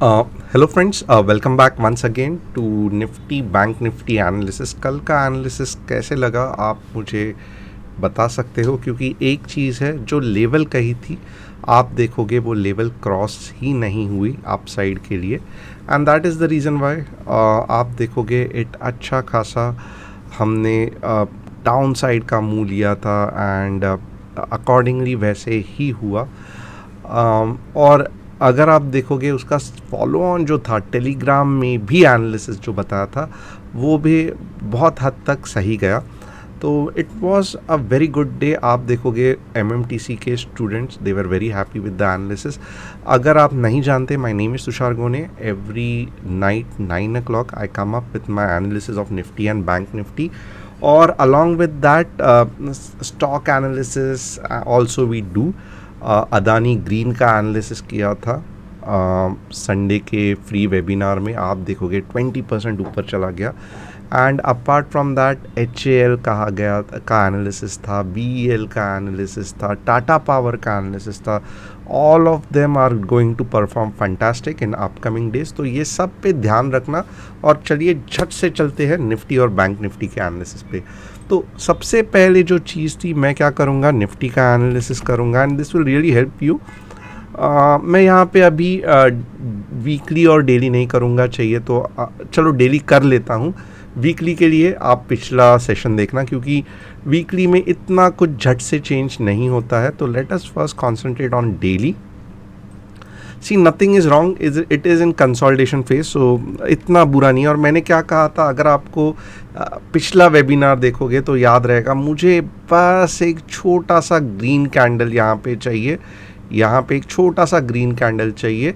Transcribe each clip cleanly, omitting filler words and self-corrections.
Hello friends, welcome back once again to Nifty Bank Nifty analysis. कल का analysis कैसे लगा आप मुझे बता सकते हो, क्योंकि एक चीज़ है जो लेवल कही थी आप देखोगे वो लेवल क्रॉस ही नहीं हुई अप साइड के लिए, and that is the reason why आप देखोगे इट अच्छा खासा हमने डाउन साइड का मुँह लिया था एंड अकॉर्डिंगली वैसे ही हुआ। और अगर आप देखोगे उसका फॉलो ऑन जो था टेलीग्राम में भी एनालिसिस जो बताया था वो भी बहुत हद तक सही गया। तो it was a very good day. आप देखोगे एमएमटीसी के students they were very happy with the analysis. अगर आप नहीं जानते, my name is Tushar Gone. Every night 9 o'clock I come up with my analysis of Nifty and bank Nifty, और along with that stock analysis also we do. Adani Green का analysis किया था Sunday के free webinar में। आप देखोगे 20% ऊपर चला गया। And apart from that HAL कहा गया का एनालिसिस था, BEL का एनालिसिस था, टाटा पावर का एनालिसिस था। All of them are going to perform fantastic in upcoming days. तो ये सब पे ध्यान रखना, और चलिए झट से चलते हैं निफ्टी और बैंक निफ्टी के एनालिसिस पे। तो सबसे पहले जो चीज़ थी, मैं क्या करूँगा, निफ्टी का एनालिसिस करूँगा and this will really help you. मैं यहाँ पे अभी वीकली और डेली नहीं करूँगा, चाहिए तो चलो डेली कर लेता हूँ। वीकली के लिए आप पिछला सेशन देखना, क्योंकि वीकली में इतना कुछ झट से चेंज नहीं होता है। तो let us first concentrate on daily. See nothing is wrong, it is in consolidation phase, so इतना बुरा नहीं है। और मैंने क्या कहा था, अगर आपको पिछला वेबिनार देखोगे तो याद रहेगा, मुझे बस एक छोटा सा ग्रीन कैंडल यहाँ पे चाहिए, यहाँ पे एक छोटा सा ग्रीन कैंडल चाहिए।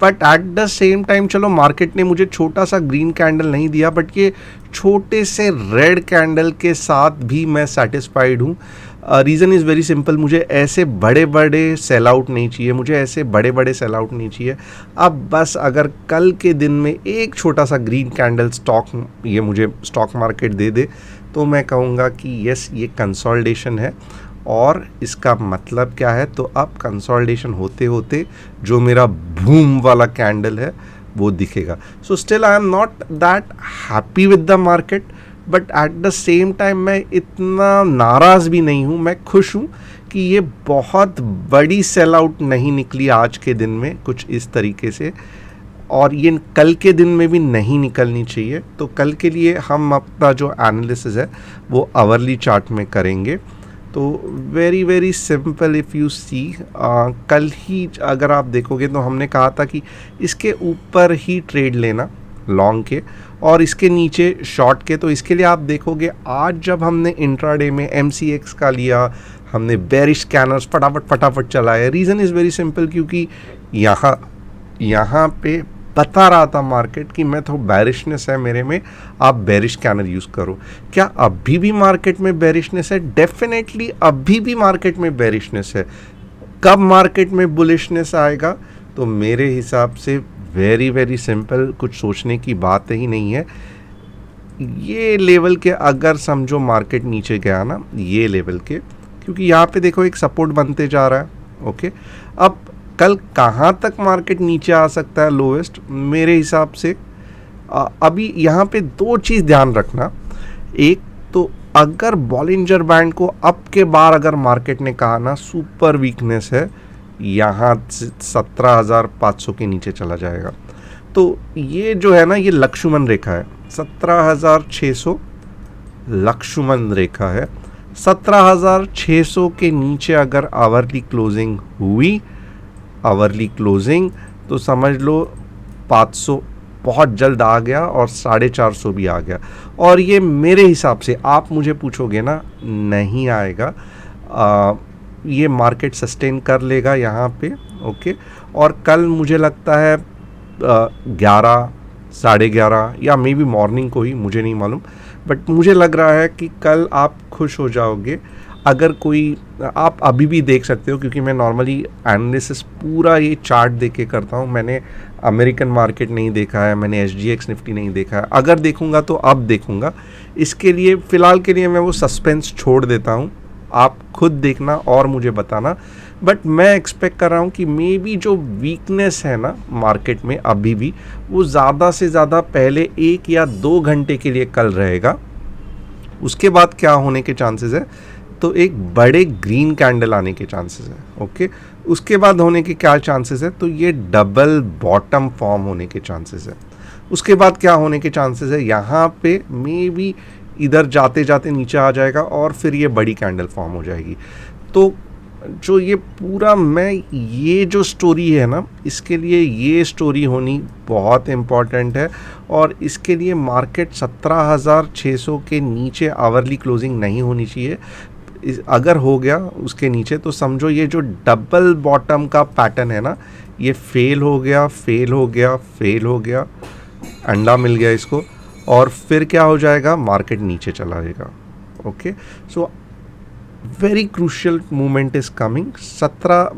But at the same time चलो मार्केट ने मुझे छोटा सा ग्रीन कैंडल नहीं दिया, बट ये छोटे से रेड कैंडल के साथ भी मैं सेटिस्फाइड हूँ। रीज़न इज़ वेरी सिंपल, मुझे ऐसे बड़े बड़े सेल आउट नहीं चाहिए, मुझे ऐसे बड़े बड़े सेल आउट नहीं चाहिए। अब बस अगर कल के दिन में एक छोटा सा ग्रीन कैंडल ये मुझे स्टॉक मार्केट दे दे, तो मैं कहूँगा कि यस, ये कंसोलिडेशन है। और इसका मतलब क्या है, तो अब कंसोलिडेशन होते होते जो मेरा बूम वाला कैंडल है वो दिखेगा। So still I am not that happy with the market, but at the same time मैं इतना नाराज़ भी नहीं हूँ, मैं खुश हूँ कि ये बहुत बड़ी सेल आउट नहीं निकली आज के दिन में कुछ इस तरीके से, और ये कल के दिन में भी नहीं निकलनी चाहिए। तो कल के लिए हम अपना जो एनालिसिस है वो आवरली चार्ट में करेंगे। तो very very simple, if you see, कल ही अगर आप देखोगे तो हमने कहा था कि इसके ऊपर ही ट्रेड लेना लॉन्ग के, और इसके नीचे शॉर्ट के। तो इसके लिए आप देखोगे आज जब हमने इंट्राडे में MCX का लिया, हमने बेरिश स्कैनर्स फटाफट चलाए। रीज़न इज़ वेरी सिंपल, क्योंकि यहाँ पे बता रहा था मार्केट कि मैं तो बेरिशनेस है मेरे में, आप बेरिश स्कैनर यूज़ करो। क्या अभी भी मार्केट में बेरिशनेस है? डेफिनेटली अभी भी मार्केट में बेरिशनेस है। कब मार्केट में बुलिशनेस आएगा? तो मेरे हिसाब से वेरी वेरी सिंपल, कुछ सोचने की बात ही नहीं है। ये लेवल के अगर समझो मार्केट नीचे गया ना, ये लेवल के, क्योंकि यहाँ पे देखो एक सपोर्ट बनते जा रहा है। ओके, अब कल कहाँ तक मार्केट नीचे आ सकता है लोएस्ट? मेरे हिसाब से अभी यहाँ पे दो चीज़ ध्यान रखना। एक तो अगर बॉलिंजर बैंड को अब के बार अगर मार्केट ने कहा ना सुपर वीकनेस है, यहाँ 17,500 के नीचे चला जाएगा, तो ये जो है ना, ये लक्ष्मण रेखा है। 17,600 लक्ष्मण रेखा है। 17,600 के नीचे अगर आवरली क्लोजिंग हुई, तो समझ लो 500 बहुत जल्द आ गया और 450 भी आ गया। और ये मेरे हिसाब से, आप मुझे पूछोगे ना, नहीं आएगा। ये मार्केट सस्टेन कर लेगा यहाँ पे। ओके, और कल मुझे लगता है 11, 11:30 या मे बी मॉर्निंग को ही, मुझे नहीं मालूम, बट मुझे लग रहा है कि कल आप खुश हो जाओगे। अगर कोई, आप अभी भी देख सकते हो, क्योंकि मैं नॉर्मली एनालिसिस पूरा ये चार्ट देख के करता हूँ। मैंने अमेरिकन मार्केट नहीं देखा है, मैंने SGX निफ्टी नहीं देखा है। अगर देखूँगा तो अब देखूँगा। इसके लिए फ़िलहाल के लिए मैं वो सस्पेंस छोड़ देता हूँ, आप खुद देखना और मुझे बताना। बट मैं एक्सपेक्ट कर रहा हूँ कि मे बी जो वीकनेस है ना मार्केट में अभी भी, वो ज़्यादा से ज़्यादा पहले 1 या 2 घंटे के लिए कल रहेगा। उसके बाद क्या होने के चांसेस है, तो एक बड़े ग्रीन कैंडल आने के चांसेस है। ओके, उसके बाद होने के क्या चांसेस है, तो ये डबल बॉटम फॉर्म होने के चांसेस है। उसके बाद क्या होने के चांसेस है, यहाँ पे मे बी इधर जाते जाते नीचे आ जाएगा और फिर ये बड़ी कैंडल फॉर्म हो जाएगी। तो जो ये पूरा मैं ये जो स्टोरी है ना, इसके लिए ये स्टोरी होनी बहुत इम्पॉर्टेंट है। और इसके लिए मार्केट 17,600 के नीचे आवरली क्लोजिंग नहीं होनी चाहिए। अगर हो गया उसके नीचे तो समझो ये जो डबल बॉटम का पैटर्न है ना, ये फेल हो गया, फेल हो गया, फेल हो गया, अंडा मिल गया इसको, और फिर क्या हो जाएगा, मार्केट नीचे चला जाएगा। Okay, so very crucial movement is coming. 17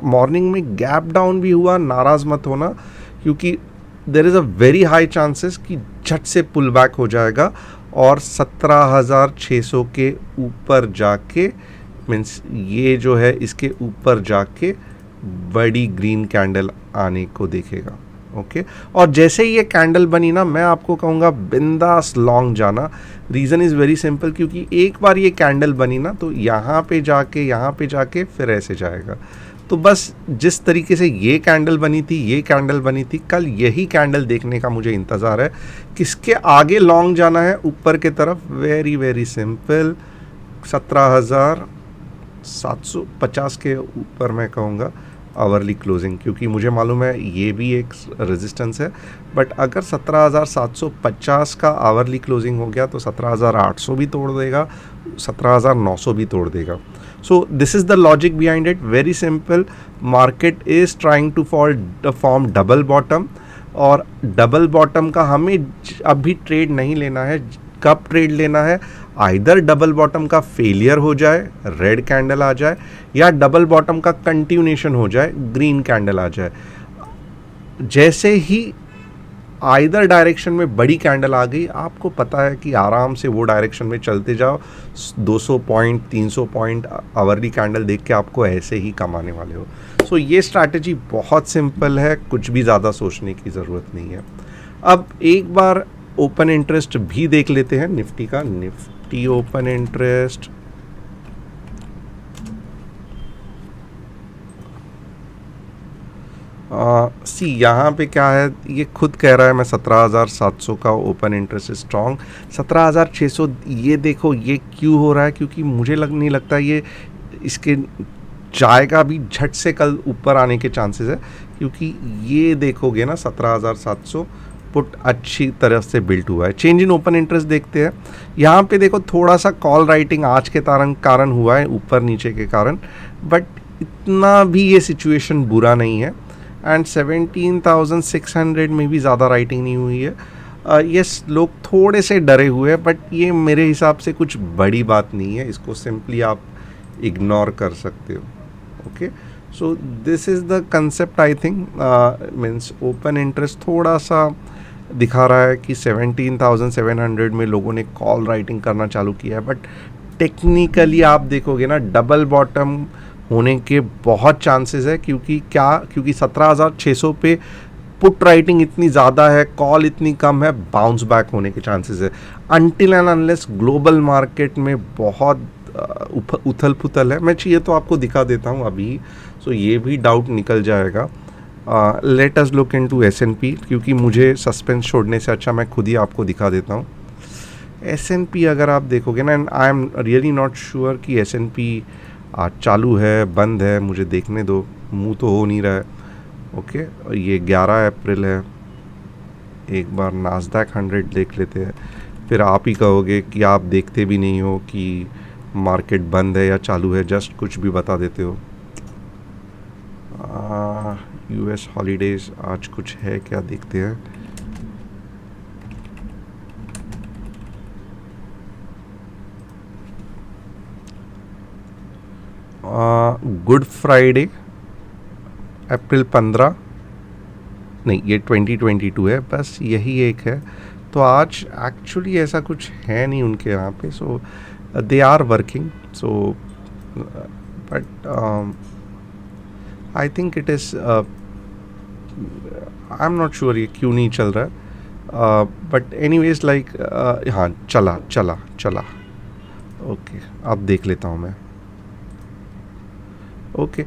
morning में गैप डाउन भी हुआ, नाराज मत होना, क्योंकि there is a very high chances कि झट से पुल बैक हो जाएगा और 17,600 के ऊपर जाके, मीन्स ये जो है इसके ऊपर जाके बड़ी ग्रीन कैंडल आने को देखेगा। ओके, और जैसे ही ये कैंडल बनी ना, मैं आपको कहूँगा बिंदास लॉन्ग जाना। रीज़न इज़ वेरी सिंपल, क्योंकि एक बार ये कैंडल बनी ना, तो यहाँ पे जाके फिर ऐसे जाएगा। तो बस जिस तरीके से ये कैंडल बनी थी, कल यही कैंडल देखने का मुझे इंतज़ार है। किसके आगे लॉन्ग जाना है, ऊपर के तरफ, वेरी वेरी सिंपल, 17,750 के ऊपर मैं कहूँगा आवरली क्लोजिंग, क्योंकि मुझे मालूम है ये भी एक रेजिस्टेंस है। बट अगर 17,750 का आवरली क्लोजिंग हो गया तो 17,800 भी तोड़ देगा, 17,900 भी तोड़ देगा। So this is the logic behind it, very simple. Market is trying to form double bottom, और डबल बॉटम का हमें अभी ट्रेड नहीं लेना है। कब ट्रेड लेना है, आइदर डबल बॉटम का फेलियर हो जाए, रेड कैंडल आ जाए, या डबल बॉटम का कंटिन्यूएशन हो जाए, ग्रीन कैंडल आ जाए। जैसे ही आइदर डायरेक्शन में बड़ी कैंडल आ गई, आपको पता है कि आराम से वो डायरेक्शन में चलते जाओ। 200 पॉइंट 300 पॉइंट आवरली कैंडल देख के आपको ऐसे ही कमाने वाले हो। सो ये स्ट्रैटेजी बहुत सिंपल है, कुछ भी ज़्यादा सोचने की ज़रूरत नहीं है। अब एक बार ओपन इंटरेस्ट भी देख लेते हैं निफ्टी का। निफ्टी ओपन इंटरेस्ट सी यहाँ पे क्या है, ये खुद कह रहा है मैं 17,700 का ओपन इंटरेस्ट स्ट्रॉन्ग। 17,600 ये देखो ये क्यों हो रहा है, क्योंकि मुझे नहीं लगता ये इसके जाएगा भी झट से कल ऊपर आने के चांसेस है, क्योंकि ये देखोगे ना 17,700 पुट अच्छी तरह से बिल्ट हुआ है। चेंज इन ओपन इंटरेस्ट देखते हैं। यहाँ पे देखो थोड़ा सा कॉल राइटिंग आज के कारण हुआ है, ऊपर नीचे के कारण, बट इतना भी ये सिचुएशन बुरा नहीं है। एंड 17,600 में भी ज़्यादा राइटिंग नहीं हुई है। यस, लोग थोड़े से डरे हुए हैं, बट ये मेरे हिसाब से कुछ बड़ी बात नहीं है, इसको सिंपली आप इग्नोर कर सकते हो। Okay, so this is the concept I think. Means open interest थोड़ा सा दिखा रहा है कि 17,700 में लोगों ने कॉल राइटिंग करना चालू किया है, बट टेक्निकली आप देखोगे ना डबल बॉटम होने के बहुत चांसेस है, क्योंकि 17,600 पे पुट राइटिंग इतनी ज़्यादा है, कॉल इतनी कम है, बाउंस बैक होने के चांसेस है। Until and unless global market में बहुत उथल पुथल है। मैं चाहिए तो आपको दिखा देता हूँ अभी, सो ये भी डाउट निकल जाएगा। Let us look into S&P, क्योंकि मुझे सस्पेंस छोड़ने से अच्छा मैं खुद ही आपको दिखा देता हूँ। S&P अगर आप देखोगे ना, and I am really not sure कि S&P आज चालू है बंद है, मुझे देखने दो, मुंह तो हो नहीं रहा है। ओके, ये 11 अप्रैल है। एक बार नास्डैक 100 देख लेते हैं, फिर आप ही कहोगे कि आप देखते भी नहीं हो कि मार्केट बंद है या चालू है, जस्ट कुछ भी बता देते हो। US हॉलीडेज आज कुछ है क्या, देखते हैं। गुड फ्राइडे अप्रैल 15, नहीं ये 2022 है, बस यही एक है। तो आज एक्चुअली ऐसा कुछ है नहीं उनके यहाँ पे, so they are working. So but I think it is, I am not sure ये क्यों नहीं चल रहा है, बट एनीवेज लाइक हाँ चला चला चला। ओके अब देख लेता हूँ मैं। ओके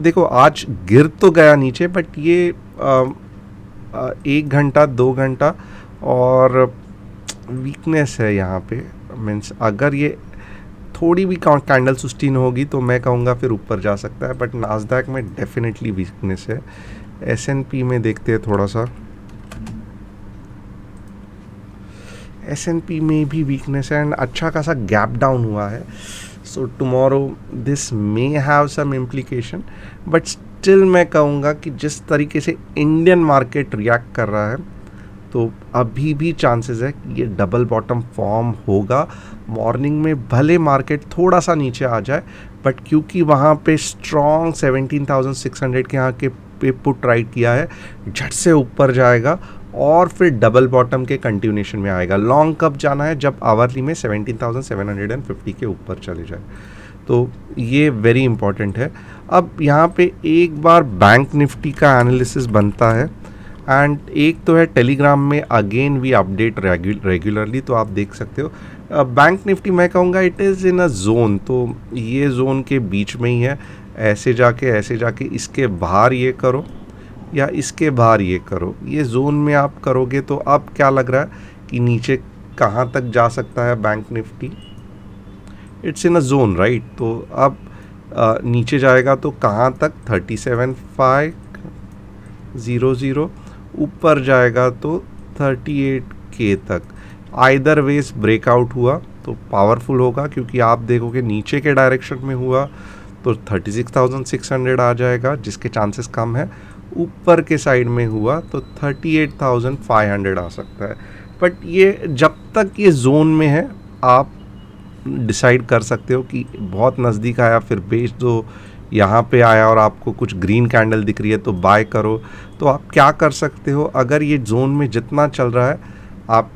देखो आज गिर तो गया नीचे, बट ये 1 घंटा 2 घंटा और वीकनेस है यहाँ पे। मीन्स अगर ये थोड़ी भी कैंडल सुस्टीन होगी तो मैं कहूँगा फिर ऊपर जा सकता है, बट नास्डैक में डेफिनेटली वीकनेस है। S&P में देखते हैं थोड़ा सा, S&P में भी वीकनेस है एंड अच्छा खासा गैप डाउन हुआ है। So tomorrow this may have some implication, but still मैं कहूँगा कि जिस तरीके से इंडियन मार्केट रिएक्ट कर रहा है तो अभी भी चांसेस है कि ये डबल बॉटम फॉर्म होगा। मॉर्निंग में भले मार्केट थोड़ा सा नीचे आ जाए, बट क्योंकि वहाँ पे स्ट्रॉन्ग 17,600 के यहाँ के पे पुट राइट किया है, झट से ऊपर जाएगा और फिर डबल बॉटम के कंटिन्यूएशन में आएगा। लॉन्ग कब जाना है? जब आवरली में 17,750 के ऊपर चले जाए। तो ये वेरी इंपॉर्टेंट है। अब यहाँ पे एक बार बैंक निफ्टी का एनालिसिस बनता है एंड एक तो है टेलीग्राम में अगेन वी अपडेट रेगुलरली, तो आप देख सकते हो। बैंक निफ्टी मैं कहूँगा it is in a zone, तो ये जोन के बीच में ही है। ऐसे जाके इसके बाहर ये करो या इसके बाहर ये करो, ये जोन में आप करोगे तो अब क्या लग रहा है कि नीचे कहाँ तक जा सकता है bank Nifty? It's in a zone right. तो अब नीचे जाएगा तो कहाँ तक? 37,500, ऊपर जाएगा तो 38K तक। आइदर वेज ब्रेकआउट हुआ तो पावरफुल होगा, क्योंकि आप देखोगे नीचे के डायरेक्शन में हुआ तो 36,600 आ जाएगा, जिसके चांसेस कम है। ऊपर के साइड में हुआ तो 38,500 आ सकता है। बट ये जब तक ये जोन में है आप डिसाइड कर सकते हो कि बहुत नज़दीक आया फिर बेच दो, यहाँ पे आया और आपको कुछ ग्रीन कैंडल दिख रही है तो बाय करो। तो आप क्या कर सकते हो, अगर ये जोन में जितना चल रहा है आप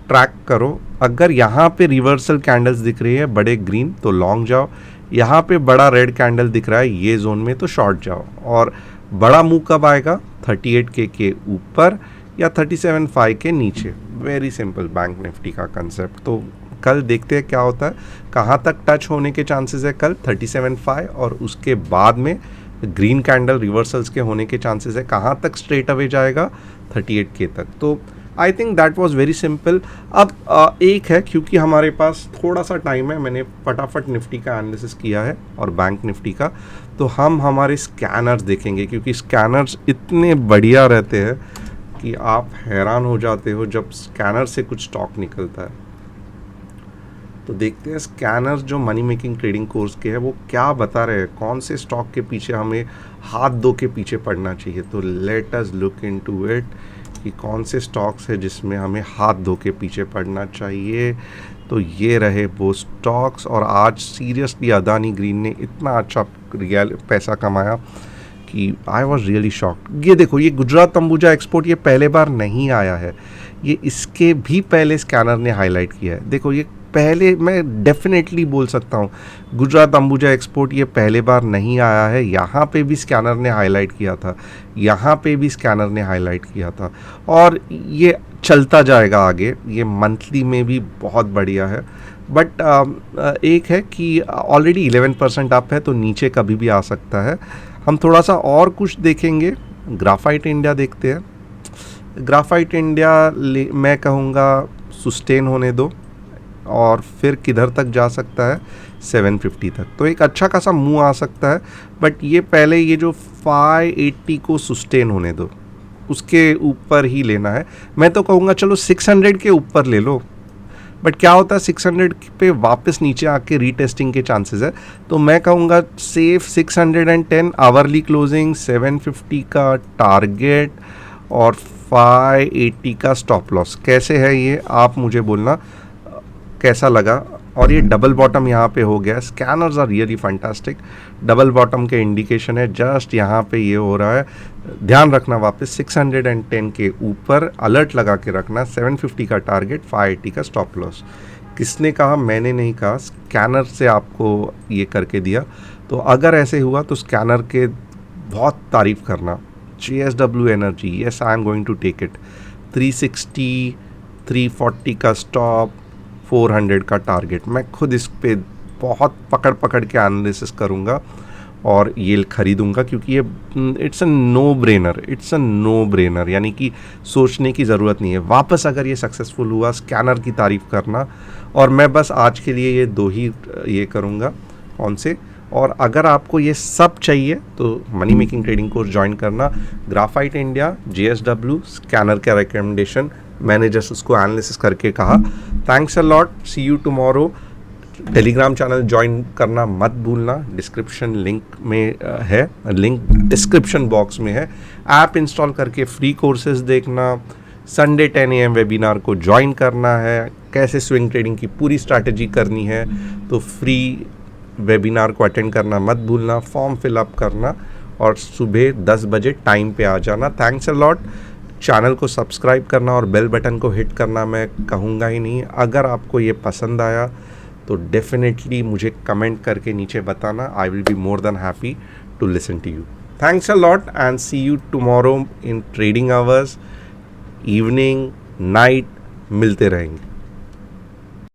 ट्रैक करो। अगर यहाँ पे रिवर्सल कैंडल्स दिख रही है बड़े ग्रीन तो लॉन्ग जाओ, यहाँ पे बड़ा रेड कैंडल दिख रहा है ये जोन में तो शॉर्ट जाओ। और बड़ा मूव कब आएगा? 38K के ऊपर या 37,500 के नीचे। वेरी सिंपल बैंक निफ्टी का कंसेप्ट। तो कल देखते हैं क्या होता है, कहाँ तक टच होने के चांसेस है कल 37,500, और उसके बाद में ग्रीन कैंडल रिवर्सल्स के होने के चांसेस है कहाँ तक स्ट्रेट अवे जाएगा 38K तक। तो I think that was very simple. अब एक है, क्योंकि हमारे पास थोड़ा सा टाइम है, मैंने फटाफट निफ्टी का एनालिसिस किया है और बैंक निफ्टी का, तो हम हमारे स्कैनर्स देखेंगे, क्योंकि स्कैनर्स इतने बढ़िया रहते हैं कि आप हैरान हो जाते हो जब स्कैनर से कुछ स्टॉक निकलता है। तो देखते हैं स्कैनर्स जो मनी मेकिंग ट्रेडिंग कोर्स के हैं वो क्या बता रहे हैं, कौन से स्टॉक के पीछे हमें हाथ धो के पीछे पड़ना चाहिए। तो let us look into it कि कौन से स्टॉक्स है जिसमें हमें हाथ धो के पीछे पड़ना चाहिए। तो ये रहे वो स्टॉक्स। और आज सीरियसली अदानी ग्रीन ने इतना अच्छा रियल पैसा कमाया कि आई वॉज रियली शॉक्ड। ये देखो, ये गुजरात अंबुजा एक्सपोर्ट ये पहले बार नहीं आया है, ये इसके भी पहले स्कैनर ने हाईलाइट किया है। देखो ये पहले, मैं डेफिनेटली बोल सकता हूँ गुजरात अंबुजा एक्सपोर्ट ये पहले बार नहीं आया है। यहाँ पे भी स्कैनर ने हाईलाइट किया था, यहाँ पे भी स्कैनर ने हाईलाइट किया था, और ये चलता जाएगा आगे। ये मंथली में भी बहुत बढ़िया है। बट एक है कि ऑलरेडी 11% अप है, तो नीचे कभी भी आ सकता है। हम थोड़ा सा और कुछ देखेंगे, ग्राफाइट इंडिया देखते हैं। ग्राफाइट इंडिया मैं कहूँगा सुस्टेन होने दो, और फिर किधर तक जा सकता है 750 तक, तो एक अच्छा खासा मूव आ सकता है। बट ये पहले ये जो 580 को सुस्टेन होने दो, उसके ऊपर ही लेना है। मैं तो कहूँगा चलो 600 के ऊपर ले लो, बट क्या होता है 600 पे वापस नीचे आके रीटेस्टिंग के चांसेस है। तो मैं कहूँगा सेफ 610 आवरली क्लोजिंग, 750 का टारगेट और 580 का स्टॉप लॉस। कैसे है ये आप मुझे बोलना कैसा लगा। और ये डबल बॉटम यहाँ पे हो गया। Scanners are really fantastic. Double bottom के इंडिकेशन है, जस्ट यहाँ पे ये हो रहा है। ध्यान रखना वापस 610 के ऊपर अलर्ट लगा के रखना। 750 का टारगेट, 580 का स्टॉप लॉस। किसने कहा? मैंने नहीं कहा, स्कैनर से आपको ये करके दिया। तो अगर ऐसे हुआ तो स्कैनर के बहुत तारीफ़ करना। JSW energy, yes I am going to take it. 360, 340 का स्टॉप, 400 का टारगेट, मैं खुद इस पे बहुत पकड़ पकड़ के एनालिसिस करूँगा और ये खरीदूंगा, क्योंकि ये it's a no brainer, it's a no brainer, यानी कि सोचने की ज़रूरत नहीं है। वापस अगर ये सक्सेसफुल हुआ, स्कैनर की तारीफ़ करना। और मैं बस आज के लिए ये 2 ही ये करूँगा, कौन से। और अगर आपको ये सब चाहिए तो money making trading course join करना। ग्राफाइट इंडिया, JSW, स्कैनर का रिकमेंडेशन, मैंने जस्ट उसको एनालिसिस करके कहा। Thanks a lot, see you tomorrow. Telegram channel join करना मत भूलना, डिस्क्रिप्शन लिंक में है, लिंक डिस्क्रिप्शन बॉक्स में है। ऐप इंस्टॉल करके फ्री कोर्सेज देखना। संडे 10 AM वेबिनार को ज्वाइन करना है, कैसे स्विंग ट्रेडिंग की पूरी स्ट्रैटेजी करनी है, तो फ्री वेबिनार को अटेंड करना मत भूलना, फॉर्म फिलअप करना और सुबह 10 बजे टाइम पे आ जाना। Thanks a lot. चैनल को सब्सक्राइब करना और बेल बटन को हिट करना मैं कहूँगा ही नहीं। अगर आपको ये पसंद आया तो डेफिनेटली मुझे कमेंट करके नीचे बताना। I will be more than happy to listen to you. Thanks a lot and see you tomorrow in trading hours, evening, night, मिलते रहेंगे।